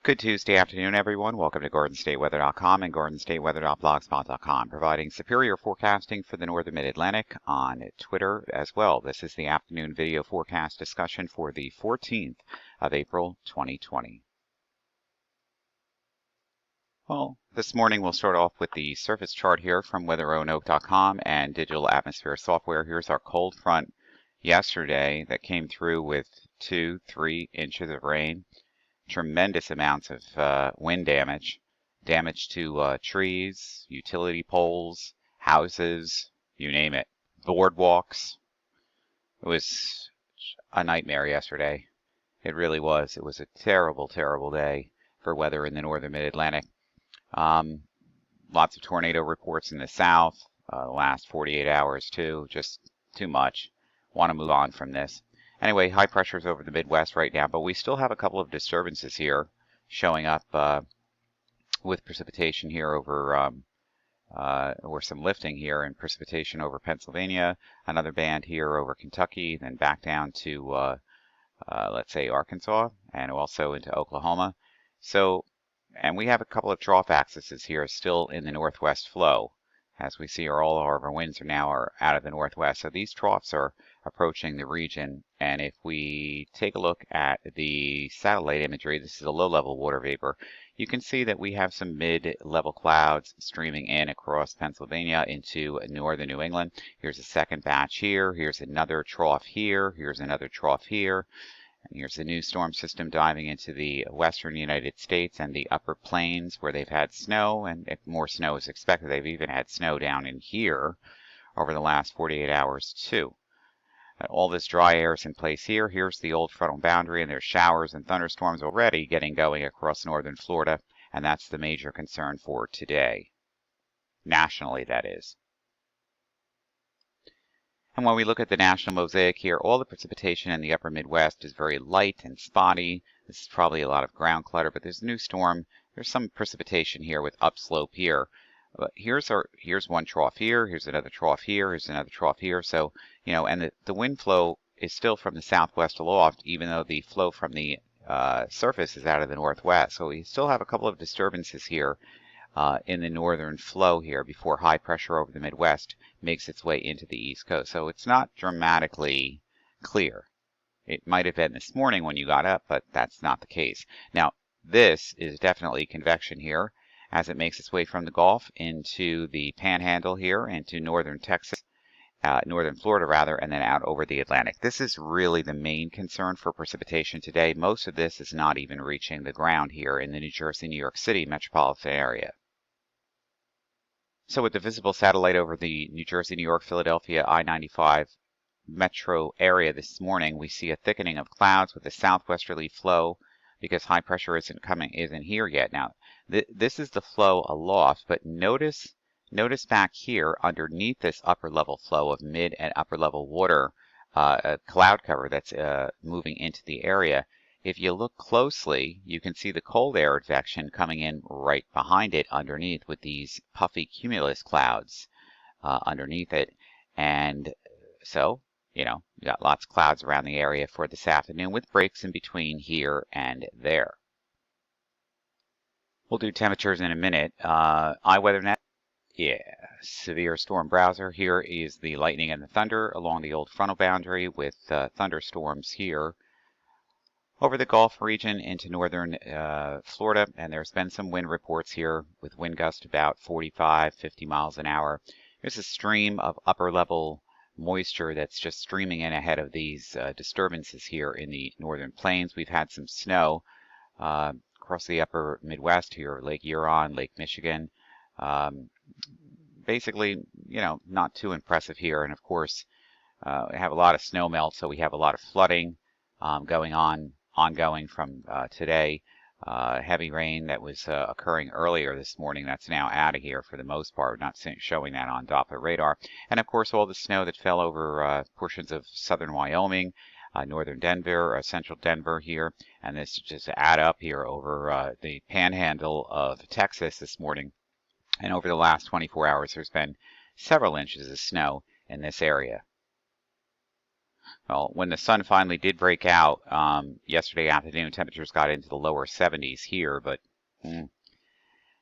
Good Tuesday afternoon, everyone. Welcome to GordonStateWeather.com and GordonStateWeather.blogspot.com, providing superior forecasting for the northern mid-Atlantic on Twitter as well. This is the afternoon video forecast discussion for the 14th of April, 2020. Well, this morning we'll start off with the surface chart here from WeatherONoak.com and Digital Atmosphere Software. Here's our cold front yesterday that came through with 2-3 inches of rain. Tremendous amounts of wind damage to trees, utility poles, houses, you name it, boardwalks. It was a nightmare yesterday. It really was. It was a terrible, terrible day for weather in the northern mid-Atlantic. Lots of tornado reports in the south, the last 48 hours too, just too much. Want to move on from this. Anyway, high pressures over the Midwest right now, but we still have a couple of disturbances here showing up with precipitation here over, or some lifting here and precipitation over Pennsylvania, another band here over Kentucky, then back down to, let's say, Arkansas, and also into Oklahoma. So, and we have a couple of trough axes here still in the northwest flow. As we see, all of our winds are now out of the northwest. So these troughs are approaching the region. And if we take a look at the satellite imagery, this is a low-level water vapor, you can see that we have some mid-level clouds streaming in across Pennsylvania into northern New England. Here's a second batch here. Here's another trough here. Here's another trough here. And here's the new storm system diving into the western United States and the upper plains where they've had snow, and if more snow is expected, they've even had snow down in here over the last 48 hours too. All this dry air is in place here. Here's the old frontal boundary, and there's showers and thunderstorms already getting going across northern Florida, and that's the major concern for today. Nationally, that is. And when we look at the national mosaic here, all the precipitation in the upper Midwest is very light and spotty. This is probably a lot of ground clutter, but there's a new storm. There's some precipitation here with upslope here. But here's one trough here, here's another trough here, here's another trough here. So, you know, and the wind flow is still from the southwest aloft, even though the flow from the surface is out of the northwest. So we still have a couple of disturbances here in the northern flow here before high pressure over the Midwest makes its way into the East Coast. So it's not dramatically clear. It might have been this morning when you got up, but that's not the case. Now, this is definitely convection here as it makes its way from the Gulf into the Panhandle here, into northern Texas, northern Florida rather, and then out over the Atlantic. This is really the main concern for precipitation today. Most of this is not even reaching the ground here in the New Jersey, New York City metropolitan area. So with the visible satellite over the New Jersey, New York, Philadelphia, I-95 metro area this morning, we see a thickening of clouds with a southwesterly flow because high pressure isn't here yet. Now, this is the flow aloft, but notice back here underneath this upper level flow of mid and upper level water cloud cover that's moving into the area. If you look closely, you can see the cold air advection coming in right behind it underneath with these puffy cumulus clouds underneath it. And so, you know, you got lots of clouds around the area for this afternoon with breaks in between here and there. We'll do temperatures in a minute. iWeatherNet, yeah, severe storm browser. Here is the lightning and the thunder along the old frontal boundary with thunderstorms here over the Gulf region into northern Florida, and there's been some wind reports here with wind gusts about 45, 50 miles an hour. There's a stream of upper level moisture that's just streaming in ahead of these disturbances here in the northern plains. We've had some snow across the upper Midwest here, Lake Huron, Lake Michigan. Basically, you know, not too impressive here. And of course, we have a lot of snow melt, so we have a lot of flooding ongoing from today. Heavy rain that was occurring earlier this morning, that's now out of here for the most part, not showing that on Doppler radar. And of course, all the snow that fell over portions of southern Wyoming, northern Denver, central Denver here, and this just add up here over the Panhandle of Texas this morning. And over the last 24 hours, there's been several inches of snow in this area. Well, when the sun finally did break out yesterday afternoon, temperatures got into the lower 70s here, but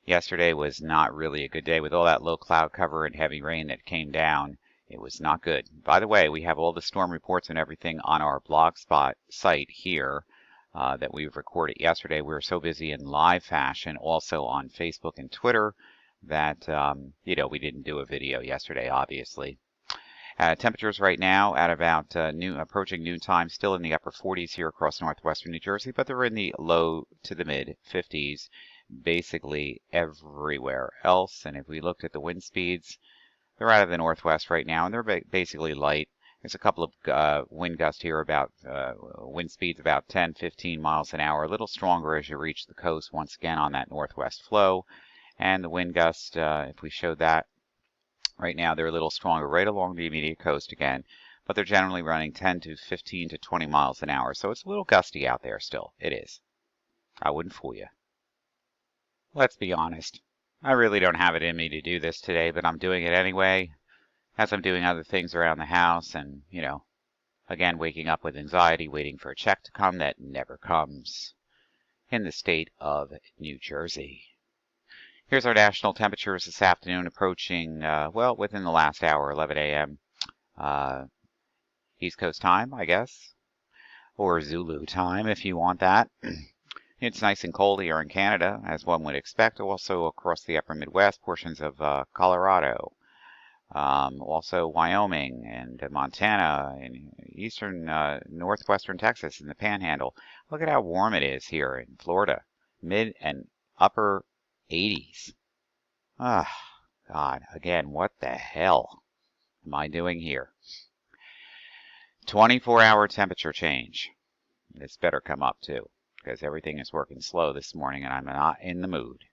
yesterday was not really a good day with all that low cloud cover and heavy rain that came down. It was not good. By the way, we have all the storm reports and everything on our Blogspot site here that we've recorded yesterday. We were so busy in live fashion, also on Facebook and Twitter, that we didn't do a video yesterday, obviously. Temperatures right now at about approaching noontime, still in the upper 40s here across northwestern New Jersey, but they're in the low to the mid 50s basically everywhere else. And if we looked at the wind speeds, they're out of the northwest right now, and they're basically light. There's a couple of wind gusts here, about wind speeds about 10, 15 miles an hour, a little stronger as you reach the coast once again on that northwest flow. And the wind gust, if we showed that, right now they're a little stronger right along the immediate coast again, but they're generally running 10 to 15 to 20 miles an hour. So it's a little gusty out there still. It is. I wouldn't fool you. Let's be honest. I really don't have it in me to do this today, but I'm doing it anyway, as I'm doing other things around the house and, again, waking up with anxiety, waiting for a check to come that never comes in the state of New Jersey. Here's our national temperatures this afternoon approaching, within the last hour, 11 a.m. East Coast time, I guess, or Zulu time if you want that. It's nice and cold here in Canada, as one would expect, also across the upper Midwest, portions of Colorado, also Wyoming and Montana, and eastern northwestern Texas in the Panhandle. Look at how warm it is here in Florida, mid and upper 80s. Ah, God, again, what the hell am I doing here? 24-hour temperature change. This better come up too, because everything is working slow this morning and I'm not in the mood.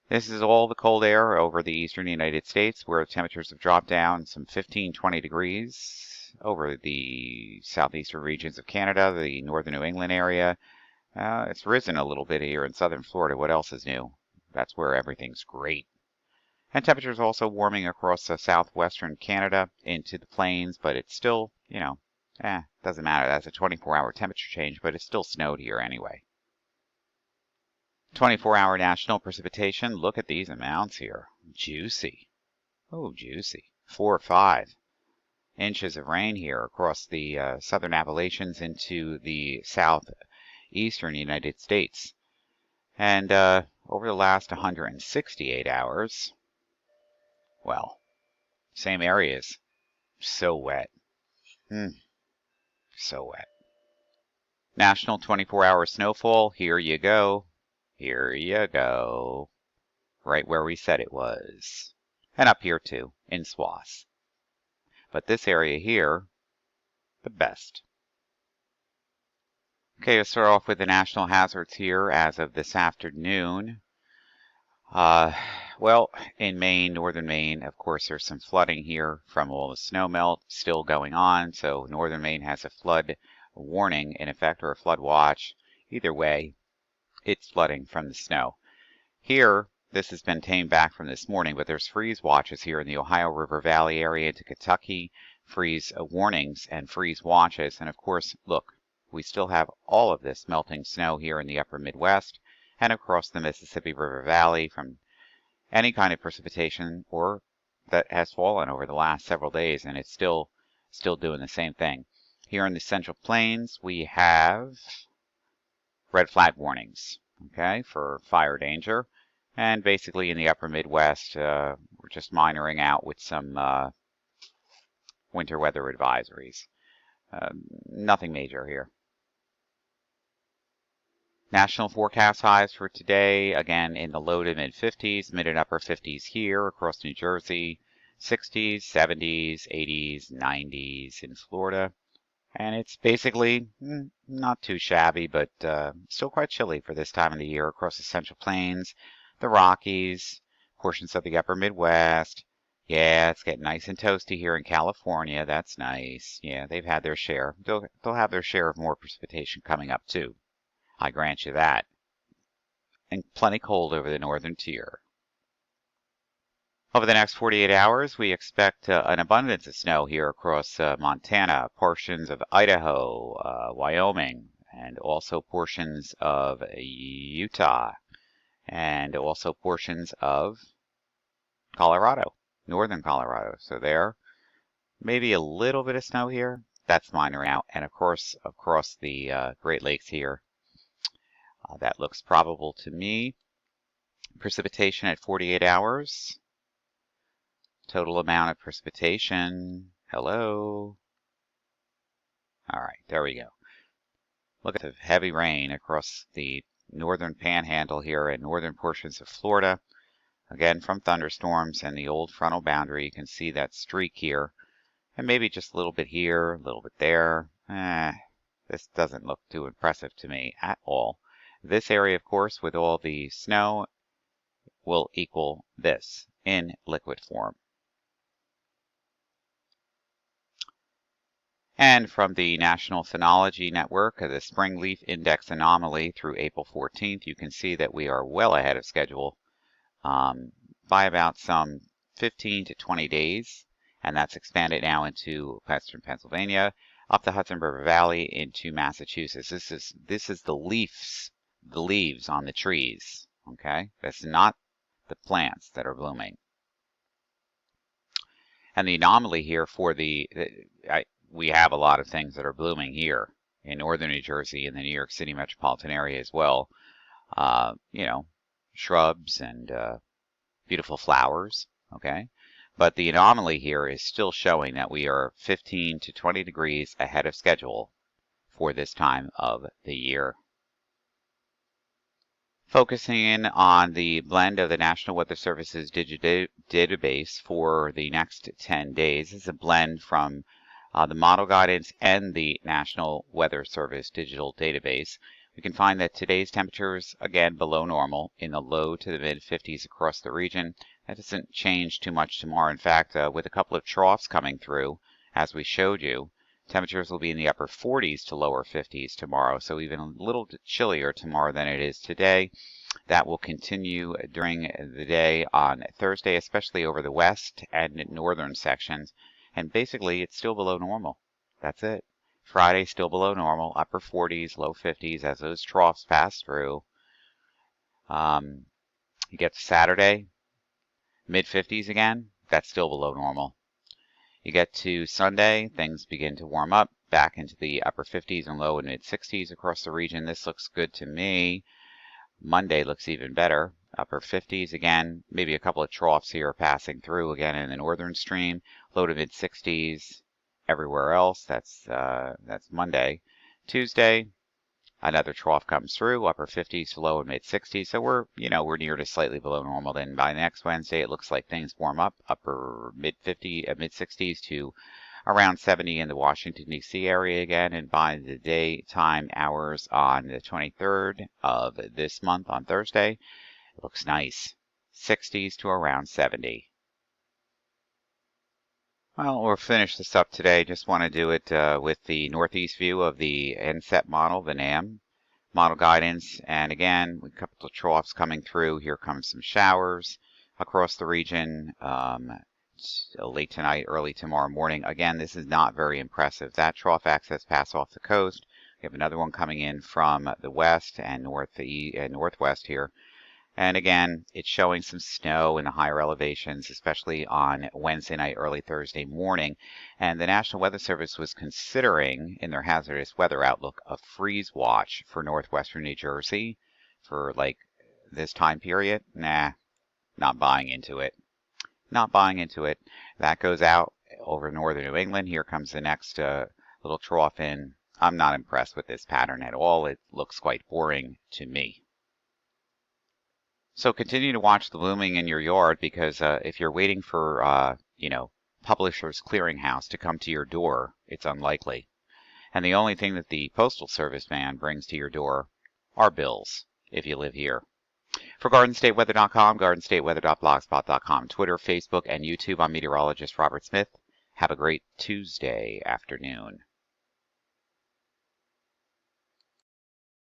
This is all the cold air over the eastern United States, where temperatures have dropped down some 15, 20 degrees over the southeastern regions of Canada, the northern New England area. It's risen a little bit here in southern Florida. What else is new? That's where everything's great. And temperatures also warming across southwestern Canada into the plains, but it's still, doesn't matter. That's a 24-hour temperature change, but it's still snowed here anyway. 24-hour national precipitation. Look at these amounts here. Juicy. Oh, juicy. 4 or 5 inches of rain here across the southern Appalachians into the southeastern United States. And over the last 168 hours, well, same areas, so wet. So wet. National 24-hour snowfall, here you go. Here you go. Right where we said it was. And up here too, in swaths. But this area here, the best. Okay, let's start off with the national hazards here as of this afternoon. Well, in Maine, northern Maine, of course, there's some flooding here from all the snow melt still going on. So northern Maine has a flood warning in effect, or a flood watch. Either way, it's flooding from the snow. Here, this has been tamed back from this morning, but there's freeze watches here in the Ohio River Valley area into Kentucky, freeze warnings and freeze watches. And of course, look, we still have all of this melting snow here in the upper Midwest and across the Mississippi River Valley from any kind of precipitation or that has fallen over the last several days, and it's still doing the same thing. Here in the Central Plains, we have red flag warnings, okay, for fire danger. And basically in the upper Midwest, we're just minoring out with some winter weather advisories. Nothing major here. National forecast highs for today, again in the low to mid 50s, mid and upper 50s here across New Jersey, 60s, 70s, 80s, 90s in Florida. And it's basically not too shabby, but still quite chilly for this time of the year across the Central Plains, the Rockies, portions of the upper Midwest. Yeah, it's getting nice and toasty here in California. That's nice. Yeah, they've had their share. They'll have their share of more precipitation coming up too. I grant you that. And plenty cold over the northern tier. Over the next 48 hours, we expect an abundance of snow here across Montana, portions of Idaho, Wyoming, and also portions of Utah, and also portions of Colorado, northern Colorado. So there, maybe a little bit of snow here. That's minor out. And of course, across the Great Lakes here, that looks probable to me. Precipitation at 48 hours. Total amount of precipitation. Hello. All right, there we go. Look at the heavy rain across the northern panhandle here and northern portions of Florida. Again, from thunderstorms and the old frontal boundary, you can see that streak here. And maybe just a little bit here, a little bit there. This doesn't look too impressive to me at all. This area, of course, with all the snow, will equal this in liquid form. And from the National Phenology Network, the Spring Leaf Index anomaly through April 14th, you can see that we are well ahead of schedule by about some 15 to 20 days. And that's expanded now into western Pennsylvania, up the Hudson River Valley into Massachusetts. This is the leaves on the trees. Okay, that's not the plants that are blooming. And the anomaly here for we have a lot of things that are blooming here in northern New Jersey and the New York City metropolitan area as well. You know, shrubs and beautiful flowers. Okay. But the anomaly here is still showing that we are 15 to 20 degrees ahead of schedule for this time of the year. Focusing in on the blend of the National Weather Service's database for the next 10 days. This is a blend from the model guidance and the National Weather Service digital database. We can find that today's temperatures, again, below normal in the low to the mid 50s across the region. That doesn't change too much tomorrow. In fact, with a couple of troughs coming through, as we showed you, temperatures will be in the upper 40s to lower 50s tomorrow, so even a little chillier tomorrow than it is today. That will continue during the day on Thursday, especially over the west and northern sections. And basically, it's still below normal. That's it. Friday, still below normal, upper 40s, low 50s as those troughs pass through. You get to Saturday, mid 50s again. That's still below normal. You get to Sunday, things begin to warm up back into the upper 50s and low and mid 60s across the region. This looks good to me. Monday looks even better. Upper 50s again, maybe a couple of troughs here passing through again in the northern stream. Low to mid 60s everywhere else. That's Monday. Tuesday, another trough comes through, upper 50s to low and mid 60s. So we're near to slightly below normal. Then by next Wednesday, it looks like things warm up, upper mid 60s to around 70 in the Washington, D.C. area again. And by the daytime hours on the 23rd of this month on Thursday, it looks nice. 60s to around 70. Well, we'll finish this up today. Just want to do it with the northeast view of the NSET model, the NAM model guidance. And again, a couple of troughs coming through. Here comes some showers across the region late tonight, early tomorrow morning. Again, this is not very impressive. That trough access pass off the coast. We have another one coming in from the west and northwest here. And again, it's showing some snow in the higher elevations, especially on Wednesday night, early Thursday morning. And the National Weather Service was considering, in their hazardous weather outlook, a freeze watch for northwestern New Jersey for like this time period. Nah, not buying into it. Not buying into it. That goes out over northern New England. Here comes the next little trough in. I'm not impressed with this pattern at all. It looks quite boring to me. So continue to watch the blooming in your yard, because if you're waiting for, Publishers Clearinghouse to come to your door, it's unlikely. And the only thing that the Postal Service van brings to your door are bills, if you live here. For GardenStateWeather.com, GardenStateWeather.blogspot.com, Twitter, Facebook, and YouTube, I'm meteorologist Robert Smith. Have a great Tuesday afternoon.